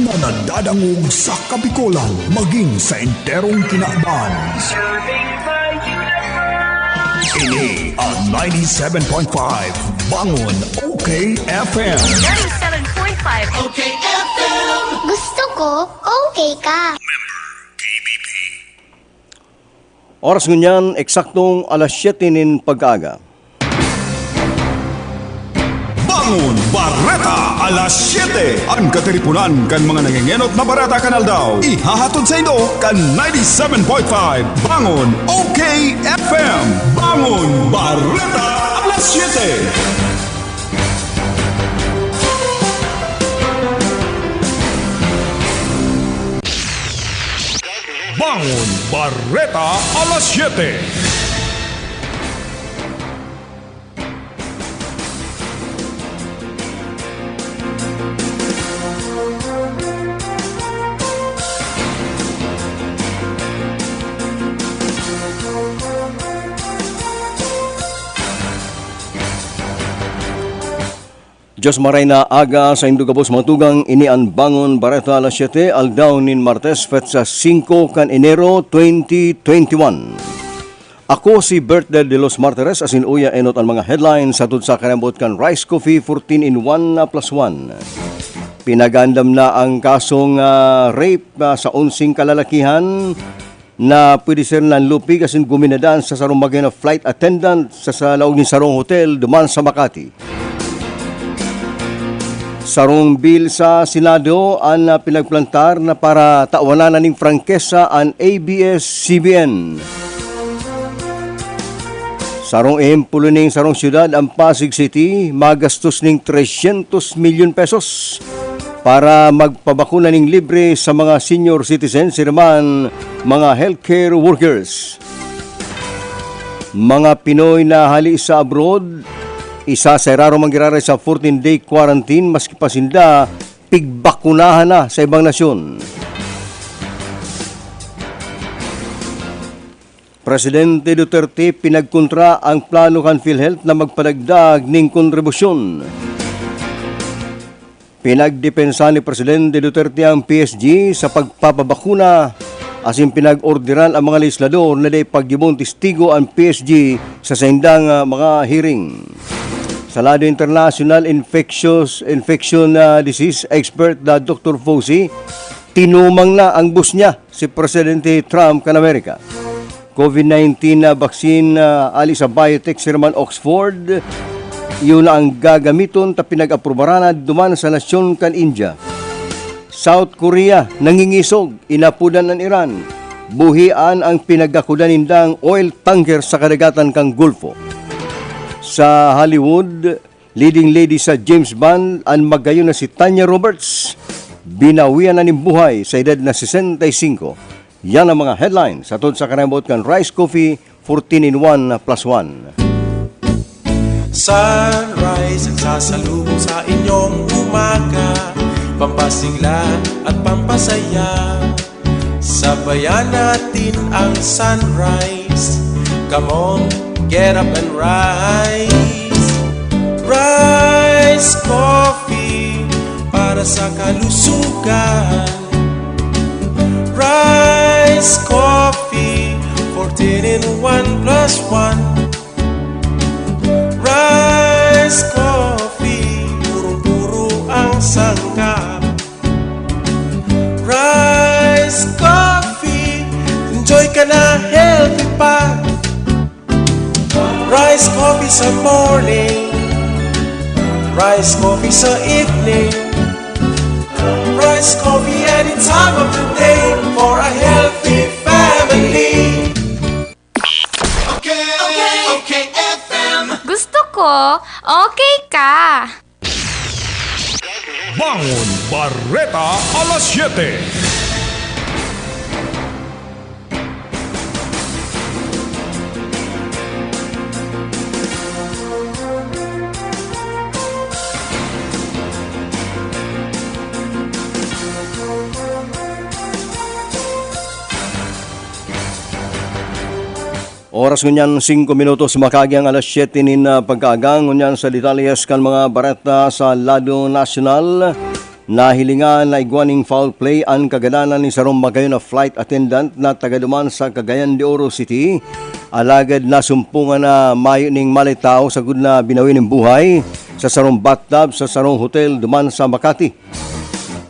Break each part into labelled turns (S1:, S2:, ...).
S1: na nadadangog sa Kabikolan maging sa enterong kinaaban. Ini ang 97.5 Bangon OK FM.
S2: 97.5 OK FM.
S3: Gusto ko, okay ka.
S4: Oras ngunyan, eksaktong alas 7 nin pag-aga.
S1: Bangon Bareta alas 7. Ang katiripunan kan mga nangingenot na Bareta Kanal daw. Ihahatod sa Indo kan 97.5 Bangon OK FM. Bangon Bareta alas 7. Bangon Bareta alas 7.
S4: Diyos maray na aga sa Indugabos Matugang ini ang Bangon Bareta alas 7 aldaw nin Martes petsa 5 kan Enero 2021. Ako si Bertel de los Martires asin uya enot ang mga headlines sa sa kanambot kan Rice Coffee 14 in 1 plus 1. Pinagandam na ang kasong rape sa 11 kalalakihan na pwede sir nanlupig asin guminadaan sa sarong maging flight attendant sa laog ni sarong hotel duman sa Makati. Sarong bill sa Senado ang pinagplantar na para tawanan ning prangkesa ang ABS-CBN. Sarong ehemplo ning sarong syudad ang Pasig City magastos ning 300 milyon pesos para magpabakuna ning libre sa mga senior citizens sirman mga healthcare workers. Mga Pinoy na hali sa abroad isa sa raro manggiraray sa 14-day quarantine maski pasinda pigbakunahan na sa ibang nasyon. Presidente Duterte pinagkontra ang plano kan PhilHealth na magpadagdag ning kontribusyon. Pinagdepensa ni Presidente Duterte ang PSG sa pagpapabakuna asin pinag-orderan ang mga legislador na day paggibong testigo ang PSG sa saindang mga hearing. Sa lado International Infection Disease expert na Dr. Fauci, tinumang na ang bus niya si Presidente Trump kan Amerika. COVID-19 na vaccine ali sa biotech sirman Oxford, yun ang gagamiton ta pinag-aprobaran duman sa nasyon kan India. South Korea nangingisog, inapudan ng Iran. Buhian ang pinagakudan nindang oil tanker sa kadagatan kang Gulfo. Sa Hollywood, leading lady sa James Bond ang magayon na si Tanya Roberts. Binawian na ni buhay sa edad na 65. Yan ang mga headlines sa sa kanambot kan Rice Coffee 14 in 1 plus 1.
S5: Sunrise ang sasalubong sa inyong umaga, pampasigla at pampasaya. Sabayan natin ang sunrise. Come on, get up and rise. Rice Coffee para sa kalusugan. Rice Coffee 14 in 1 plus 1. Rice Coffee, purong-puro ang sangkap. Rice Coffee, enjoy ka na healthy pa. Rice Coffee sa morning, Rice Coffee sa evening, Rice Coffee any time of the day for a healthy family. Okay FM.
S2: Gusto ko, okay ka.
S1: Bangon Bareta alas 7.
S4: Oras ngunyan 5 minutos makagyang alas 7 nin pagkaagang ngunyan sa detalyes kan mga bareta sa lado nasyonal. Nahilingan na igwaning foul play ang kagananan ni sarong magayon na flight attendant na tagaduman sa Cagayan de Oro City. Alagad na sumpungan na mayo ning malitaw sa gud na binawin ng buhay sa sarong bathtub sa sarong hotel duman sa Makati.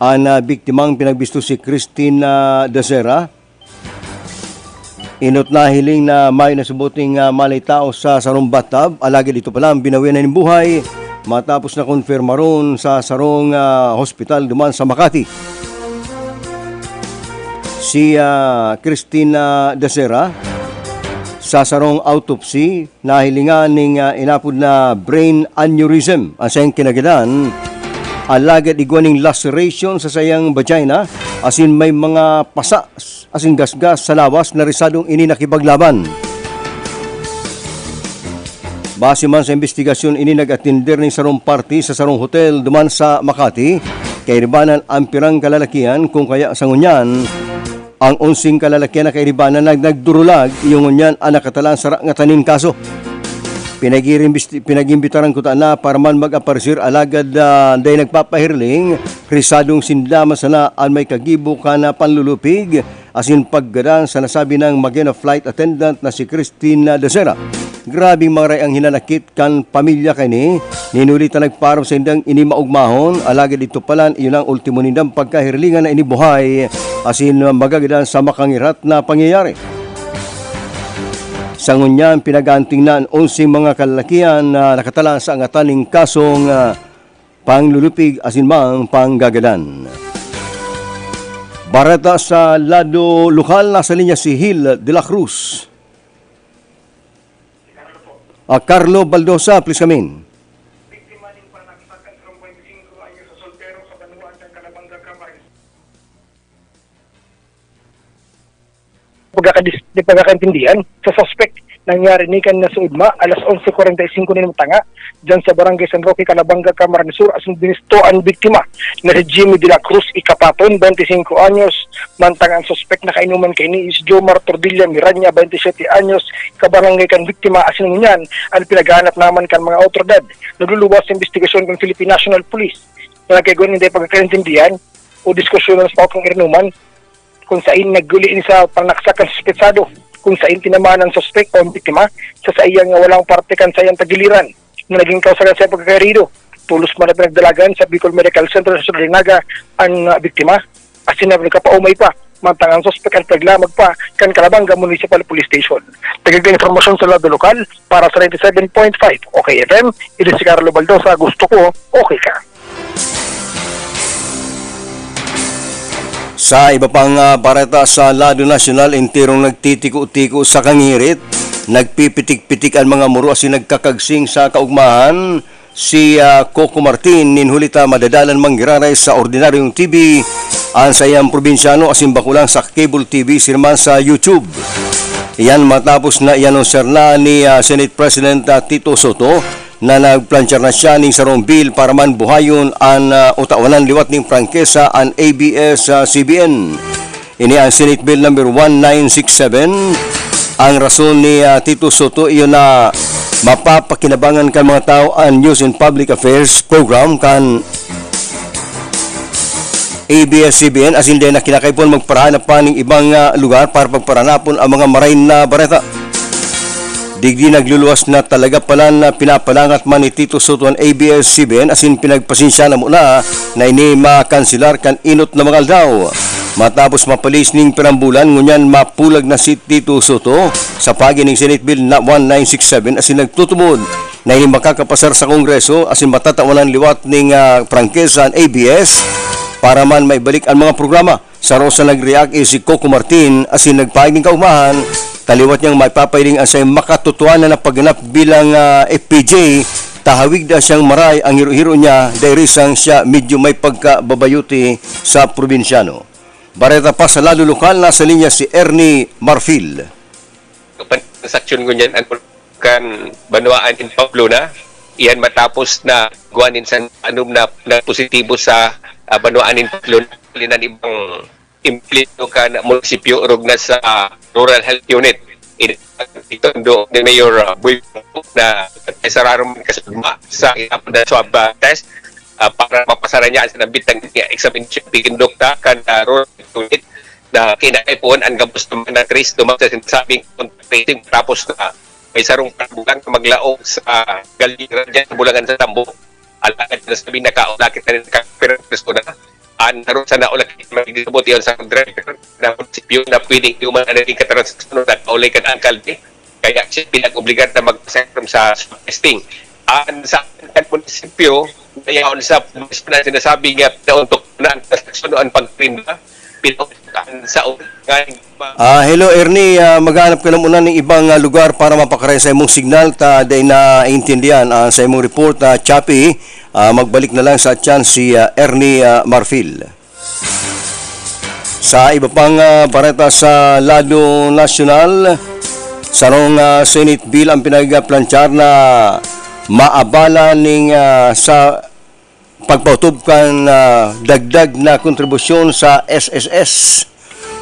S4: Ang biktimang pinagbisto si Christine Dacera. Inot na hiling na mayo na subuting malitaw sa sarong bathtub. Alagad ito pala ang binawin ng buhay matapos na konfirma ron sa sarong hospital duman sa Makati. Si Christina Dacera sa sarong autopsy nahilingan ning inapod na brain aneurysm ang sayang kinagadan. Alagad igwaning laceration sa sayang vagina asin may mga pasa asin gasgas sa lawas na risadong ini nakipaglaban. Base man sa investigasyon, ini nag-atinder ni sarong party sa sarong hotel duman sa Makati. Kairibanan ang pirang kalalakihan kung kaya sa ngunyan. Ang 11 kalalakihan na kairibanan nagdurulag, yung ngunyan ang nakatalan sa nga tanin kaso. Pinagimbitaran ko na para man mag-aparsir alagad day nagpapahirling, risadong sindama sana ang may kagibo ka na panlulupig asin paggadaan sa nasabi ng magena flight attendant na si Christine Dacera. Grabing maray ang hinanakit kan pamilya kani, ninulitan nagparang sa indang inimaugmahon, alagad ito palan iyon ang ultimo nindang pagkahirlingan na inibuhay, asin magagadan sa makangirat na pangyayari. Sa ngunyan, pinaganting na ang 11 mga kalalakihan na nakatala sa angataning kasong panglulupig asin mang panggagadan. Barata sa lado lokal, nasa linya si Hil de la Cruz. Carlo Baldosa, please come in.
S6: Biktima ng panaksakan sa 5 anyos sa soltero sa Banuan ng Calabanga Camarin. Pagkakaintindihan sa suspect nangyari ni kan na suudma alas 11:45 ni tanga dyan sa Barangay San Roque, Calabanga, Camarines Sur asin dinisto ang biktima na si Jimmy de la Cruz Ikapaton, 25 anyos. Mantang ang suspect na kainuman kay ni is Jomar Tordilla Miranya, 27 anyos. Kabarangay kan biktima asin ngunyan ang pinaghanap naman kan mga autoridad. Nagluluwas sa investigasyon ng Philippine National Police na nagkagawa hindi pagkakaintindihan o diskusyon sa pawakang inuman kung saan nagguli sa panaksakan suspetsado, kung saan tinamaan ang suspect o biktima sa sayang nga walang parte kan sayang tagiliran na naging kausagan sa pagkakarido. Tulos man na pinagdalagan sa Bicol Medical Center sa Surinaga ang biktima at sinabi nagkapaumay pa mantang ang suspect ang paglamag pa kan Calabanga Municipal Police Station. Tagagay informasyon sa lado lokal para sa 97.5 OK FM. Ito si Carlo Baldosa. Gusto ko, okay ka.
S4: Sa iba pang barata sa lado nasyonal, entirong nagtitiko-tiko sa kangirit, nagpipitik-pitik ang mga muro asin nagkakagsing sa kaugmahan. Si Coco Martin ninhulita madadalan manggiraray sa ordinaryong TV ang sayang probinsyano asin bakulang sa cable TV sirman sa YouTube. Iyan matapos na ianonsar na ni Senate President Tito Soto na nagplanchar na siya ning sarong bill para man buhayon ang utawanan liwat ning prangkesa ang ABS-CBN. Ini ang Senate Bill number 1967. Ang rason ni Tito Soto iyon na mapapakinabangan kan mga tao ang News and Public Affairs program kan ABS-CBN asin din na kinakaipon magparahanap pa ng ibang lugar para pagparanapon ang mga maray na bareta. Digdi nagluluwas na talaga pala na pinapalangat man ni Tito Soto ang ABS-CBN asin pinagpasinsya na muna na ini makansilar kan inot na mga aldaw. Matapos mapalis ning pirambulan, ngunyan mapulag na si Tito Soto sa pagining Senate Bill na 1967 asin nagtutumod na ini makakapasar sa Kongreso asin matatawanan liwat ning prangkesa ang ABS para man maibalik ang mga programa. Sa rosa nag-react si Coco Martin asin nagpaiging kaumahan taliwat niyang maipapahiling ang sayang makatutuan na pagganap bilang FPJ. Tahawig na siyang maray ang hiro-hiro niya dahil isang siya medyo may pagkababayuti sa probinsyano. Bareta pa sa lalo lokal, nasa linya si Ernie Marfil.
S7: Transaksyon ko niyan ang kan Banuaan in Pamplona. Iyan matapos na guwanin sa anum na positibo sa Banuaan in Pamplona. Linan ibang implito ka na munisipyo urog na sa Rural Health Unit. Ito do ni Mayor Buy na sararong kasama sa itapon na swab test. para mapasara niya sa nabitang niya examination pikindukta kan road unit na kinaipon ang gabos naman na Chris dumang sa sinasabing contracting tapos na may sarong bulang na maglaog sa galiran dyan sa bulangan sa Tambo. Alakad na sabi nakaulakit na rin kakapirapres ko na naroon sa naulakit magdisabot yun sa driver na munisipyo na pwedeng iuman na rin katransaksyon na kaulay ka na alkalde. Kaya siya pinag-obligat na mag-sectum sa testing. Sa munisipyo, ngayon sa na sinasabi niya na untuk na ang transaksyon ang pagprinda, pinag-obligat sa
S4: Hello Ernie, maghanap ka na muna ng ibang lugar para mapakaray sa imong signal ta day na intindihan sa imong report Chappy. Magbalik na lang sa tiyan si Ernie Marfil. Sa iba pang bareta sa lado nasyonal, sarong Senate bill ang pinagplanchar na maabala ning sa pagpautob kan dagdag na kontribusyon sa SSS.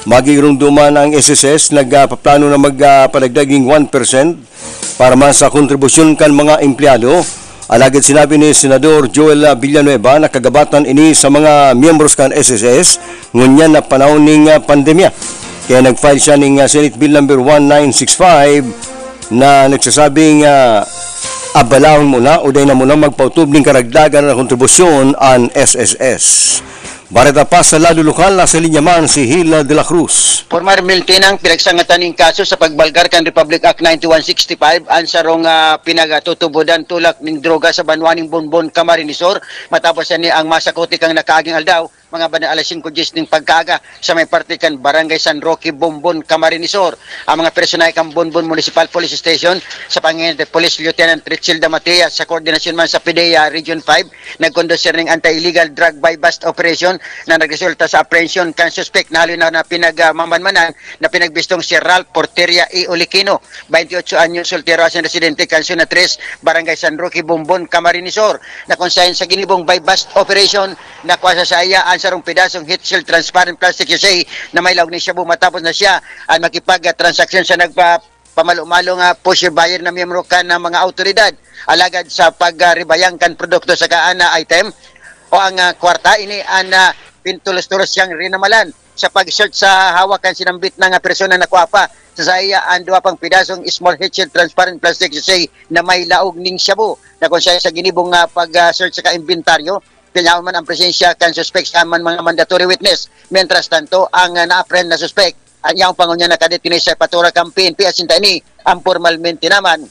S4: Magirumduman ang SSS nagpaplano na magpadagdaging 1% para man sa kontribusyon kan mga empleyado. Alagad sinabi ni Senador Joel Villanueva na kagabatan ini sa mga miyembros kan SSS ngunyan na panahon ning pandemya. Kaya nag-file siya ng Senate Bill number 1965 na nagsasabing abalahon muna o day na muna magpautob ng karagdagan na kontribusyon ang SSS. Bareta pa sa lado lokal, nasa linya man si Hila de la Cruz.
S8: Former Miltinang pinagsangatan ng kaso sa pagbalgar kan Republic Act 9165 ang sarong pinagatutubudan tulak ng droga sa banwaning Bonbon, Camarinesor matapos ni ang masakote kang nakaaging aldaw mga bana alas 5:10 ng pagkaga sa may parte kan Barangay San Roque, Bonbon, Camarinesor. Ang mga personay kan Bonbon Municipal Police Station sa pangingin ni Police Lieutenant Richilda Matea sa koordinasyon man sa PDEA Region 5 nagkondusir ng anti-illegal drug buy-bust operation na nagresulta sa apprehension kan suspect na halinaw na pinagmamanmanan na pinagbistong si Ralph Porteria E. Olikino, 28 anyos, soltero asin residente kan Zona 3, Barangay San Roque, Bonbon, Camarinesor, na konsahin sa ginibong buy-bust operation na kuwasa sa iya ang sarong pedasong heat shield transparent plastic USA na may laog ni Shabu matapos na siya ang makipag-transaksyon sa pamalo-malo nga pusher buyer na miyembro kan ng mga autoridad alagad sa pagribayang kan produkto sa kaana item o ang kwarta ini ang pintulos-tulos siyang rinamalan sa pag-search sa hawakan sinambit ng persona na kuwapa sa saya ang duwa pang pedasong small heat shield transparent plastic USA na may laog ning Shabu na kung siya sa ginibong pag-search sa ka-inventaryo pinyaon man ang presensya kan suspect sa man mga mandatory witness. Mientras tanto, ang na-apprehend na suspect, ang iyang pangunya na kadetinay sa Patura Campaign, piasinta ni ang formalmente naman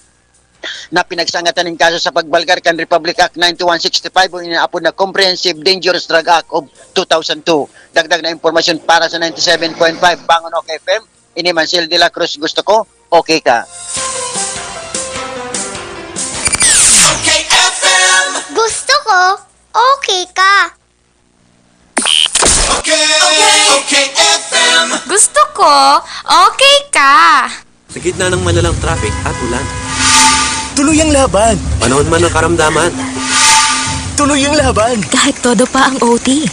S8: na pinagsangatan ng kaso sa pagbalgar kan Republic Act 9165 o inaapod na Comprehensive Dangerous Drug Act of 2002. Dagdag na impormasyon para sa 97.5 Bangon OK FM. Ini Mansell de la Cruz, gusto ko, okay ka.
S5: Okay FM.
S3: Gusto ko, okay ka.
S5: Okay FM.
S2: Gusto ko, okay ka.
S9: Sa gitna ng malalang traffic at ulan.
S5: Tuloy ang laban.
S9: Panahon man ng karamdaman.
S5: Tuloy ang laban.
S10: Kahit todo pa ang OT.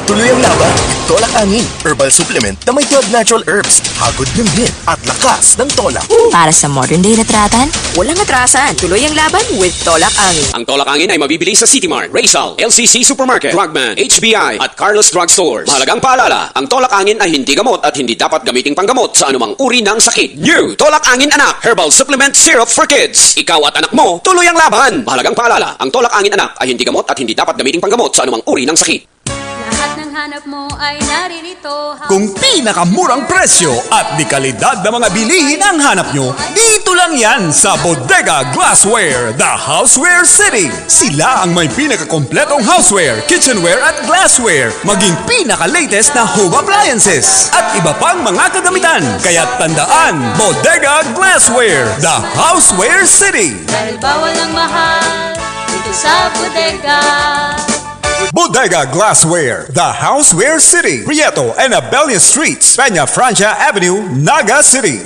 S5: Tuloy ang laban. Tolak Angin, herbal supplement na may 12 natural herbs, hagod ng hit at lakas ng tolak.
S10: Para sa modern day retratan, walang atrasan. Tuloy ang laban with Tolak Angin.
S11: Ang Tolak Angin ay mabibili sa City Mart, Rizal, LCC Supermarket, Drugman, HBI at Carlos Drug Stores. Mahalagang paalala, ang Tolak Angin ay hindi gamot at hindi dapat gamiting panggamot sa anumang uri ng sakit. New Tolak Angin Anak Herbal Supplement Syrup for Kids. Ikaw at anak mo, tuloy ang laban. Mahalagang paalala, ang Tolak Angin Anak ay hindi gamot at hindi dapat gamiting panggamot sa anumang uri ng sakit.
S2: Lahat ng hanap mo ay naririto.
S1: Kung pinakamurang presyo at di kalidad na mga bilihin ang hanap nyo, dito lang yan sa Bodega Glassware, the Houseware City. Sila ang may pinakakompletong houseware, kitchenware at glassware, maging pinaka-latest na home appliances at iba pang mga kagamitan. Kaya tandaan, Bodega Glassware, the Houseware City.
S2: Dahil bawal ang mahal dito sa bodega.
S1: Bodega Glassware, the Houseware City, Prieto and Abelian Streets, Peña Francia Avenue, Naga City.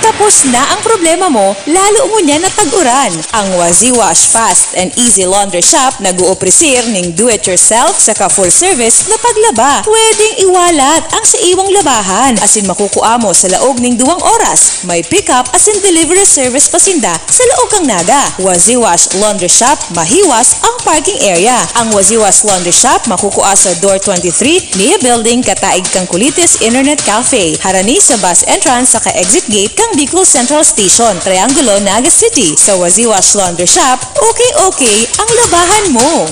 S10: Patapos na ang problema mo, lalo mo niya natag-uran. Ang Waziwash Fast and Easy Laundry Shop nag-uopresir ng do-it-yourself sa full service na paglaba. Pwedeng iwalat ang sa iwang labahan asin makukuha mo sa laog ng 2 oras. May pick-up asin delivery service pasinda sa laog kang naga. Waziwash Laundry Shop, mahiwas ang parking area. Ang Waziwash Laundry Shop makukuha sa Door 23, Nia Building, Kataig kang Kulitis Internet Cafe. Harani sa bus entrance sa ka-exit gate kang Bicol Central Station, Triangulo, Naga City. Sa Waziwash Laundry Shop, okay ang labahan mo.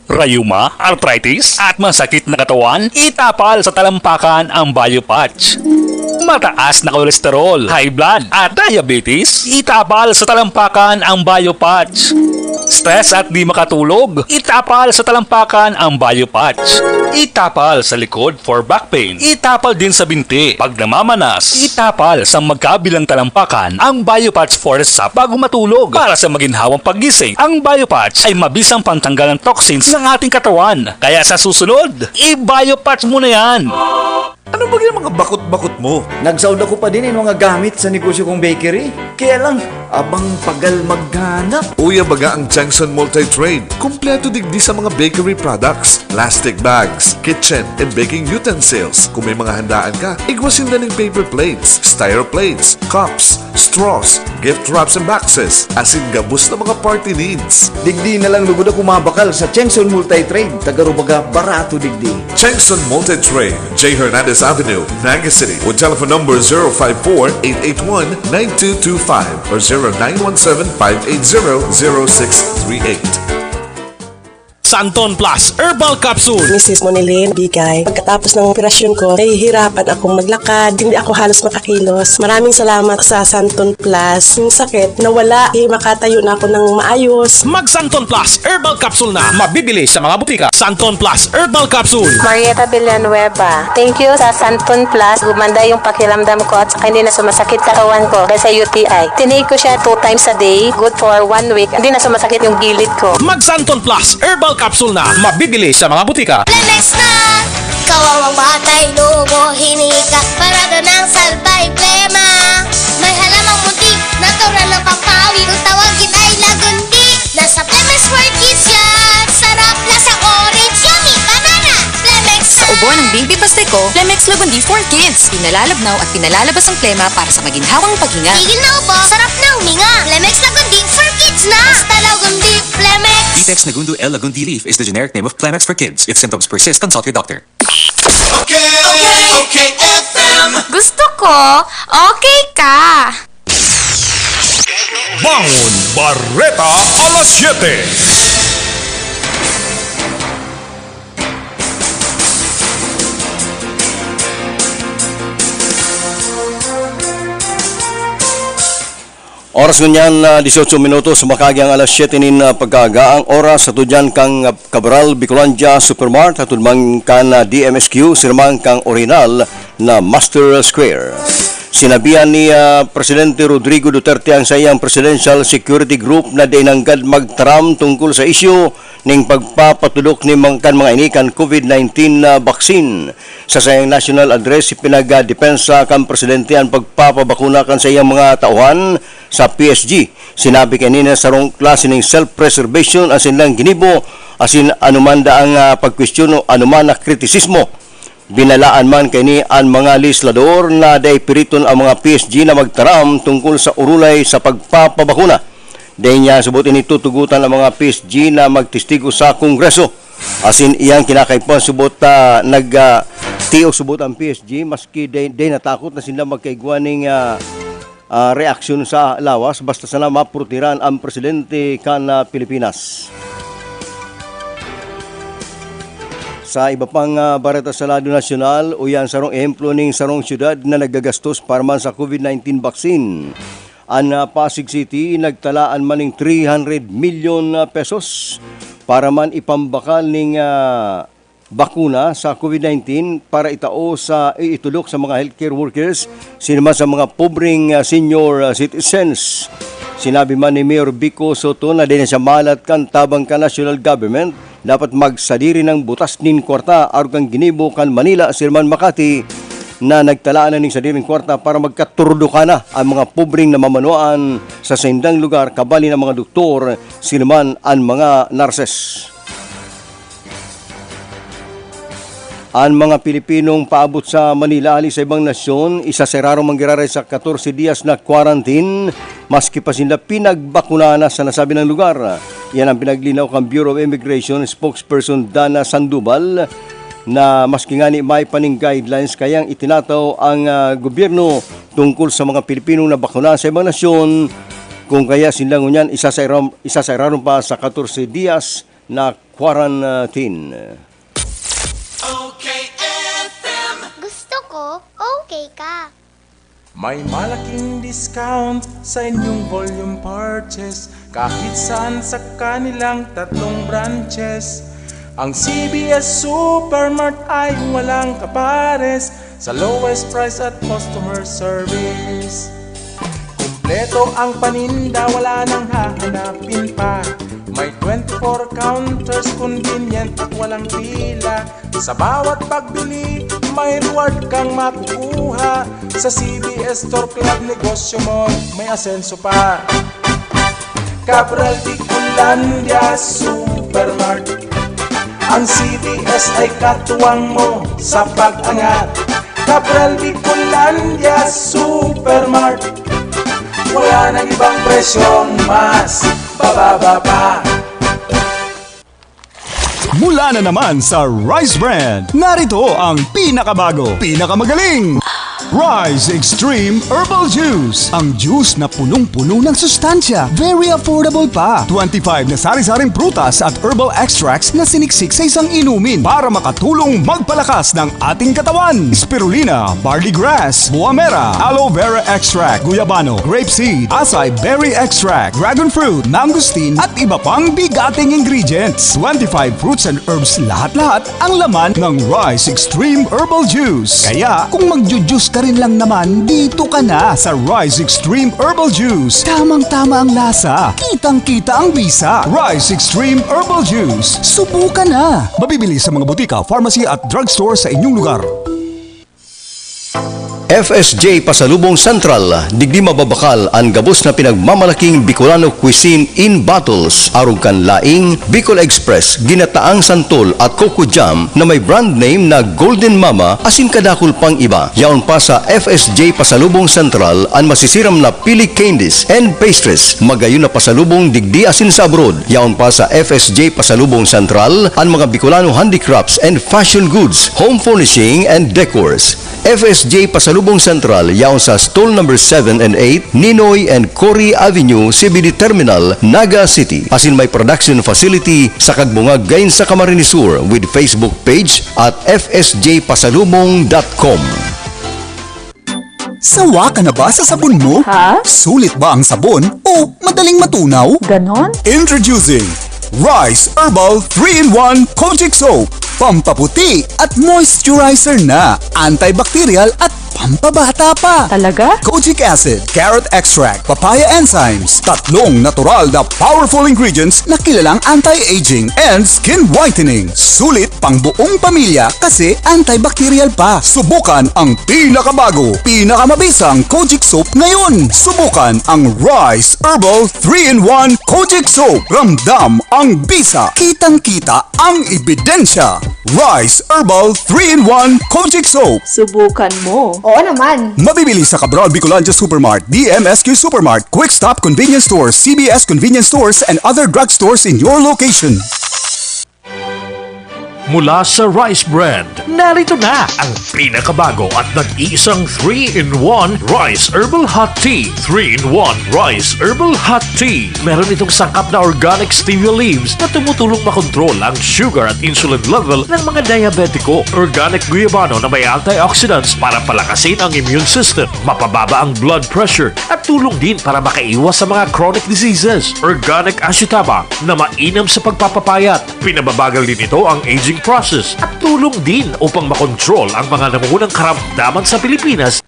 S12: Rayuma, arthritis, at masakit na katawan, itapal sa talampakan ang Biopatch. Mataas na kolesterol, high blood, at diabetes, itapal sa talampakan ang Biopatch. Stress at di makatulog, itapal sa talampakan ang Biopatch. Itapal sa likod for back pain, itapal din sa binti. Pag namamanas, itapal sa magkabilang talampakan ang Biopatch Forest Sap bago matulog. Para sa maginhawang paggising, ang Biopatch ay mabisang pantanggal ng toxins ng ating katawan. Kaya sa susunod, i-Biopatch mo na yan.
S13: Ano ba yung mga bakot-bakot mo? Nagsaud ako pa din yung mga gamit sa negosyo kong bakery. Kaya lang, abang pagal maghanap.
S14: Uya baga ang Changson Multi-Trade. Kompleto digdi sa mga bakery products, plastic bags, kitchen, and baking utensils. Kung may mga handaan ka, igwasin na ng paper plates, styro plates, cups, straws, gift wraps and boxes, asin gabos na mga party needs.
S13: Digdi na lang lugod ako mabakal sa Changson Multi-Trade. Tagarubaga barato digdi.
S14: Changson Multi-Trade, J. Hernandez Avenue, Naga City, with telephone number 054-881-9225 or 0917-580-0638.
S15: Santon Plus Herbal Capsule.
S16: Mrs. Monilin, bigay. Pagkatapos ng operasyon ko, nahihirapan akong maglakad. Hindi ako halos makakilos. Maraming salamat sa Santon Plus. Yung sakit, nawala. Makatayo na ako ng maayos.
S15: Mag Santon Plus Herbal Capsule na. Mabibili sa mga butika. Santon Plus Herbal Capsule.
S17: Marieta Villanueva. Thank you sa Santon Plus. Gumanda yung pakiramdam ko at saka hindi na sumasakit katawan ko dahil sa UTI. Tinake ko siya 2 times a day. Good for 1 week. Hindi na sumasakit yung gilid ko.
S15: Mag Santon Plus Herbal Capsule na. Mabibili sa mga butika.
S3: Plemex na! Kawawang batay, lobo, hinika. Parado ng salbay, plema. May halamang muntik, natural ng pampawi. Kung tawagin ay lagundi. Nasa Plemex for Kids yan. Sarap na sa orange, yummy, banana. Plemex na!
S10: Sa ubo ng Baby Pasteco, Plemex Lagundi for Kids. Pinalalabnaw at pinalalabas ang plema para sa maginhawang paghinga.
S3: Tigil na ubo, sarap na huminga. Plemex Lagundi for Kids na. Basta Lagundi, Plemex.
S18: Vitex Nagundu L. Lagundi Leaf is the generic name of Plemex for kids. If symptoms persist, consult your doctor.
S5: Okay, FM.
S2: Gusto ko, okay ka.
S1: Bangon Barreta alas 7.
S4: Oras ngunyan 18 minutos makagyang alas 7 nin pagkagaang oras sa tudyan kang Cabral Bicolandia Supermart at tudmang kan DMSQ sirmang kang orinal na Master Square. Sinabihan ni Presidente Rodrigo Duterte ang sayang Presidential Security Group na dinanggad magtaram tungkol sa isyu ning pagpapatulok ni mga inikan COVID-19 na baksin. Sa sayang national address, pinagdepensa kan Presidente ang pagpapabakuna kan sayang mga tauhan sa PSG. Sinabi kanina sa rong klase ng self-preservation asin lang ginibo asin anuman daang pagkwestiyon o anuman na kritisismo. Binalaan man kini ang mga legislador na daipiriton ang mga PSG na magtaram tungkol sa urulay sa pagpapabakuna. Dahil niya subutin itutugutan ang mga PSG na magtestigo sa Kongreso. Asin iyang kinakaipon subot nag-tiyo subot ang PSG maski day natakot na sila magkaigwa ng reaksyon sa lawas basta sana mapurtiran ang presidente kan Pilipinas. Sa iba pang bareta sa lado nasyonal, uyan sarong ehemplo ng sarong syudad na nagagastos para man sa COVID-19 vaccine. Ang Pasig City nagtalaan man ng 300 million pesos para man ipambakal ng bakuna sa COVID-19 para itao sa itulok sa mga healthcare workers, sinima sa mga pobreng senior citizens. Sinabi man ni Mayor Vico Soto na din siya malat kan tabang ka national government dapat magsadiri ng butas nin kwarta arugang ginibo kan Manila, Sirman Makati na nagtalaan na ning sadiring kwarta para magkaturdukan na ang mga pobreng namamanuan sa saindang lugar kabali ng mga doktor, sinuman ang mga nurses. Ang mga Pilipinong paabot sa Manila ali sa ibang nasyon, isa sa rarong manggiraray sa 14 dias na quarantine, maski pa sila pinagbakuna na sa nasabi ng lugar. Yan ang pinaglinaw ng Bureau of Immigration spokesperson Dana Sandoval na maski nga ni may paning guidelines kayang itinataw ang gobyerno tungkol sa mga Pilipinong nabakuna sa ibang nasyon, kung kaya sila ngunyan isa sa rarong pa sa 14 dias na quarantine.
S3: Gusto ko, okay ka.
S5: May malaking discount sa inyong volume purchase kahit saan sa kanilang 3 branches. Ang CBS Supermart ay walang kapares sa lowest price at customer service. Kumpleto ang paninda, wala nang hahanapin pa. May 24 counters, convenient at walang pila. Sa bawat pagbili, may reward kang makukuha. Sa CBS Store Club, negosyo mo, may asenso pa. Cabral Bicolandia Supermart, ang CBS ay katuwang mo sa pag-angat. Cabral Bicolandia Supermart, wala nang ibang presyong mas bababa pa.
S1: Mula na naman sa Rice Brand, narito ang pinakabago, pinakamagaling Rise Extreme Herbal Juice. Ang juice na punong-puno ng sustansya. Very affordable pa. 25 na sari-saring prutas at herbal extracts na siniksik sa isang inumin para makatulong magpalakas ng ating katawan. Spirulina, barley grass, buwa mera, aloe vera extract, guyabano, grapeseed, acai berry extract, dragon fruit, mangosteen at iba pang bigating ingredients. 25 fruits and herbs lahat-lahat ang laman ng Rise Extreme Herbal Juice. Kaya kung magjujuice ka rin lang naman, dito ka na sa Rise Extreme Herbal Juice. Tamang-tama ang lasa, kitang-kita ang bisa. Rise Extreme Herbal Juice. Subukan na. Mabibili sa mga butika, pharmacy at drugstore sa inyong lugar.
S4: FSJ Pasalubong Central, digdi mababakal ang gabos na pinagmamalaking Bicolano cuisine in bottles. Arog kan laing, Bicol Express, ginataang santol at coco jam na may brand name na Golden Mama asin kadakol pang iba. Yaon pa sa FSJ Pasalubong Central ang masisiram na pili candies and pastries. Magayon na pasalubong digdi asin sa abroad. Yaon pa sa FSJ Pasalubong Central ang mga Bicolano handicrafts and fashion goods, home furnishing and decors. FSJ Pasalubong Central, yaon sa stall number 7 and 8, Ninoy and Cory Avenue, CBD Terminal, Naga City. Asin may production facility sa Kagbungag gayon sa Camarines Sur with Facebook page at fsjpasalubong.com.
S1: Sawa ka na ba sa sabon mo?
S10: Ha?
S1: Sulit ba ang sabon o madaling matunaw?
S10: Ganon?
S1: Introducing Rise Herbal 3-in-1 Kojic Soap. Pampaputi at moisturizer na, antibacterial at pampabata pa.
S10: Talaga?
S1: Kojic acid, carrot extract, papaya enzymes, tatlong natural na powerful ingredients na kilalang anti-aging and skin whitening. Sulit pang buong pamilya kasi antibacterial pa. Subukan ang pinakabago, pinakamabisang Kojic Soap ngayon. Subukan ang Rise Herbal 3-in-1 Kojic Soap. Ramdam ang bisa, kitang-kita ang ebidensya. Rise Herbal 3-in-1 Kojic Soap.
S10: Subukan mo.
S3: Oo naman.
S1: Mabibili sa Cabral Bicolandia Supermart, DMSQ Supermart, Quick Stop Convenience Stores, CBS Convenience Stores, and other drugstores in your location.
S15: Mula sa Rice Brand, narito na ang pinakabago at nag-iisang 3-in-1 Rice Herbal Hot Tea. 3-in-1 Rice Herbal Hot Tea. Meron itong sangkap na organic stevia leaves na tumutulong makontrol ang sugar at insulin level ng mga diabetiko. Organic guyabano na may antioxidants para palakasin ang immune system, mapababa ang blood pressure at tulong din para makaiwas sa mga chronic diseases. Organic ashitaba na mainam sa pagpapapayat. Pinababagal din ito ang aging process at tulong din upang makontrol ang mga namumunang karamdaman sa Pilipinas.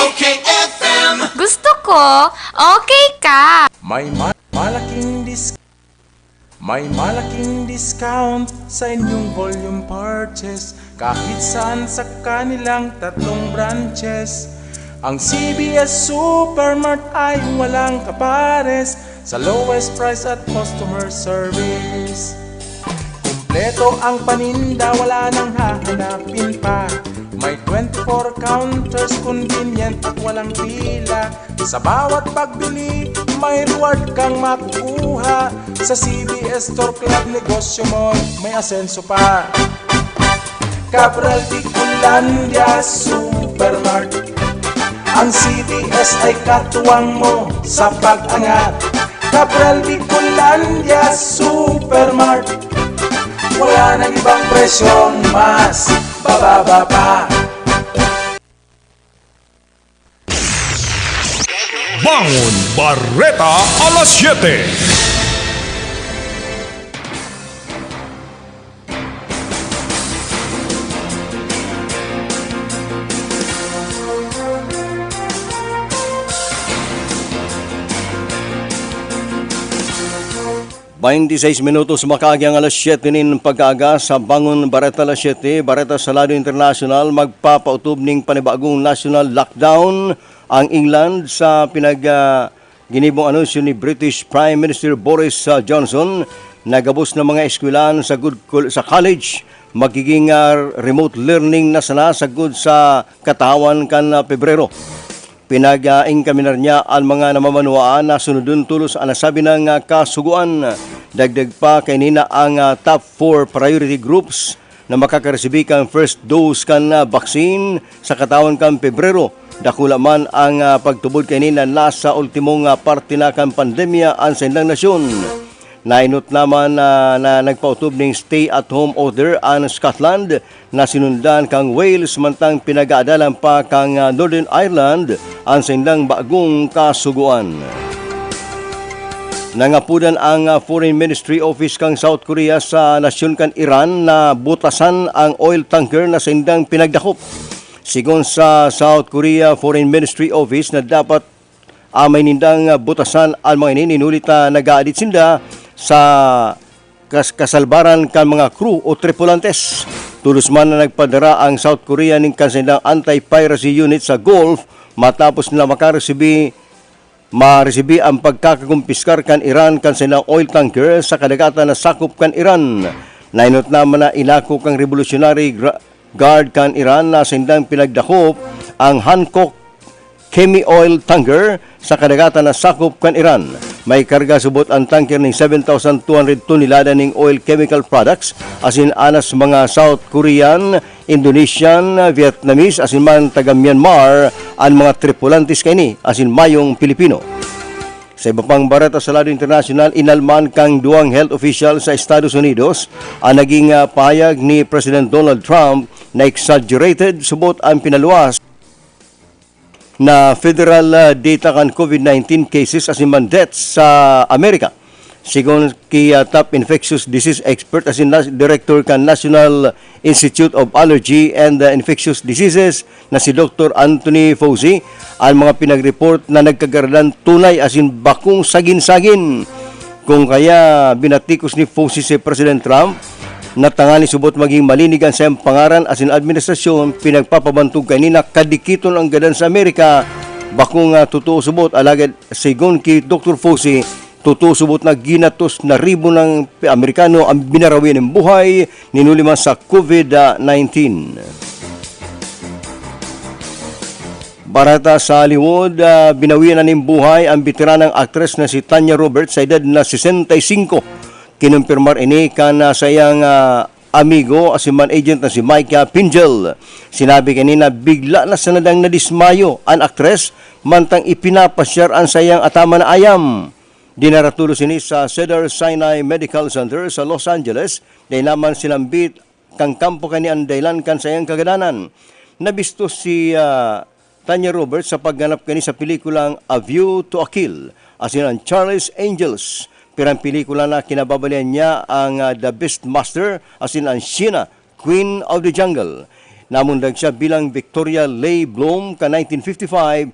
S5: Okay FM.
S2: Gusto ko, okay ka.
S5: May malaking discount May malaking discount sa inyong volume purchase kahit saan sa kanilang 3 branches. Ang CBS Supermart ay walang kapares sa lowest price at customer service. Kumpleto ang paninda, wala nang hahanapin pa. May 24 counters, convenient at walang pila. Sa bawat pagbili, may reward kang makukuha. Sa CBS Store Club, negosyo mo may asenso pa. Cabral Bicolandia Supermart, ang CBS ay katuwang mo sa pag-angat. Cabral Bicolandia Supermart, wala nang ibang presyong mas bababa pa.
S1: Bangon Barreta alas 7.
S4: Minutos makagyang alas 7 nin pag-aga sa Bangon Barreta alas 7, Barreta Salado International magpapautob ning panibagong national lockdown ang England sa ginibong anunsyo ni British Prime Minister Boris Johnson. Nagabos na mga eskwelahan sa college magiging remote learning na sana sagud sa katawan kan Pebrero. Pinag-ingkaminar niya ang mga namamanuaan na sunodun tulos ang nasabi ng kasuguan. Dagdag pa kanina ang top 4 priority groups na makakaresibi kang first dose kan vaccine sa katawan kan Pebrero. Dakula man ang pagtubod kanina nasa ultimong parte na kan pandemya ang sa ilang nasyon. Nainot naman na nagpautob ng stay-at-home order ang Scotland na sinundan kang Wales mantang pinag-aadalan pa kang Northern Ireland ang silang bagong kasuguan. Nangapudan ang Foreign Ministry Office kang South Korea sa nasyon kan Iran na butasan ang oil tanker na sindang pinagdakop. Sigon sa South Korea Foreign Ministry Office na dapat amay nindang butasan ang mga ininulit na nag-aadit sinda sa kasalbaran kan mga crew o tripulantes. Tulos man na nagpadara ang South Korea ng kanilang anti-piracy unit sa Gulf matapos na maresibi ang pagkakakumpiskar kan Iran kan silang oil tanker sa kadagatan na sakop kan Iran. Nainot naman na ilako kang Revolutionary Guard kan Iran na sindang pinagdakop ang Hancock Chemi oil tanker sa kadagatan na sakop kan Iran. May karga subot ang tanker ng 7,200 tonelada ng oil chemical products asin anas mga South Korean, Indonesian, Vietnamese asin man taga Myanmar ang mga tripulantes kini asin mayong Pilipino. Sa iba pang Barreta Salado International, inalman kang duwang health official sa Estados Unidos ang naging pahayag ni President Donald Trump na exaggerated subot ang pinaluwas na federal data kan COVID-19 cases as in man deaths sa Amerika. Sigon kay top infectious disease expert as in director kan National Institute of Allergy and Infectious Diseases na si Dr. Anthony Fauci, ang mga pinag-report na nagkagaradan tunay as in bakong sagin-sagin. Kung kaya binatikos ni Fauci si President Trump natangani subot maging malinigan sa pangaran asin administrasyon pinagpapabantog kanina kadikiton ang gadan sa Amerika bakong totoo subot alagad sigon kay Dr. Fauci totoo subot na ginatos na ribo ng Amerikano ang binarawi ng buhay ninuliman sa COVID-19. Barata sa Hollywood, binawian na ng buhay ang veteranang aktres na si Tanya Roberts sa edad na 65. Kinumpirmar ini kana sayang amigo asiman agent na si Mike Pingel. Sinabi kanina bigla na sanadang nadismayo ang aktres mantang ipinapasyar ang sayang atama na ayam. Dinaratulos ini sa Cedar Sinai Medical Center sa Los Angeles dahil naman sinambit kang kampo kani ang daylan kan sayang kagadanan. Nabisto si Tanya Roberts sa pagganap kani sa pelikulang A View to a Kill asin ang Charlie's Angels. Pirang pelikula na kinababalian niya ang The Beastmaster asin ang Sheena, Queen of the Jungle. Namundag siya bilang Victoria Leigh Bloom ka 1955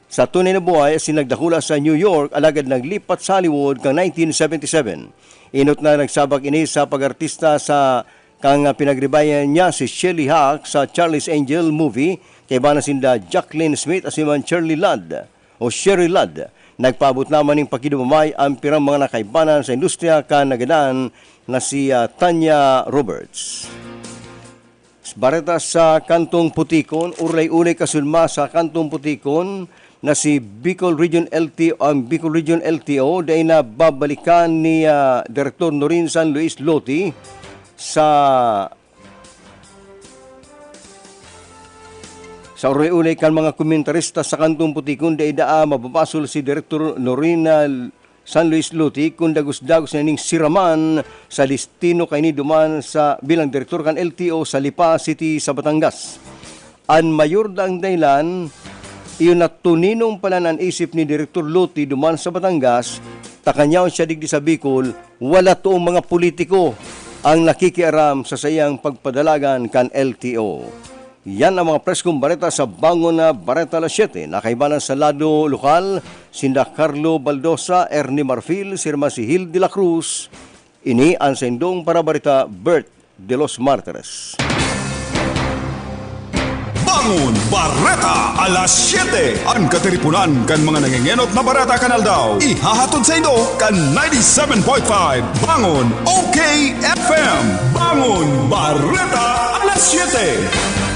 S4: Sa tunay na buhay, sinagdakula sa New York, alagad naglipat sa Hollywood kang 1977. Inot na nagsabak ini sa pag-artista sa kang pinagribayan niya si Shelley Hack sa Charlie's Angel movie, kay bana sinda Jacqueline Smith at si man Sherry Ladd. Nagpaabot naman ng pakidumamay ang pirang mga nakaibanan sa industriya kanagadaan na si Tanya Roberts. Bareta sa Kantong Putikon, ulay-ulay kasulma sa Kantong Putikon na si Bicol Region LTO dahil na babalikan ni Direktor Norin San Luis Loti sa ulay-ulay kan mga komentarista sa Kantong Putikon dahil mababasol si Direktor Norin San Luis Loti kung dagos-dagos na ning siraman sa destino kay ni duman sa bilang direktor kan LTO sa Lipa City sa Batangas. Ang mayor dang dahilan, iyon na tuninong pala ng isip ni Direktor Loti duman sa Batangas, takanyaw siya digdi sa Bicol, wala toong mga politiko ang nakikiaram sa sayang pagpadalagan kan LTO. Yan ang mga preskong bareta sa Bangon na Bareta Alas 7. Nakaibanan sa lado lokal, sinda Carlo Baldosa, Ernie Marfil, Sirma si Hil de la Cruz. Ini ang sendong para bareta Bert de los Martires.
S1: Bangon Bareta Alas 7. Ang katiripunan kan mga nangingenot na bareta kanal daw. Ihahatod sa indo kan 97.5 Bangon OKFM. Bangon Bareta Alas 7.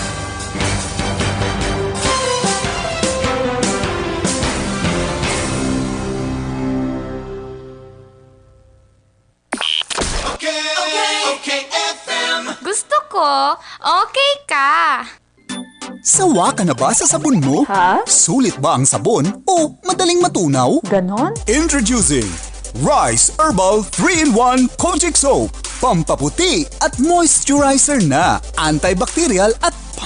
S2: Gusto ko, okay ka.
S19: Sawa ka na ba sa sabon mo?
S2: Ha?
S19: Sulit ba ang sabon o madaling matunaw?
S2: Ganon?
S19: Introducing Rice Herbal 3-in-1 Kojic Soap. Pampaputi at moisturizer na, antibacterial at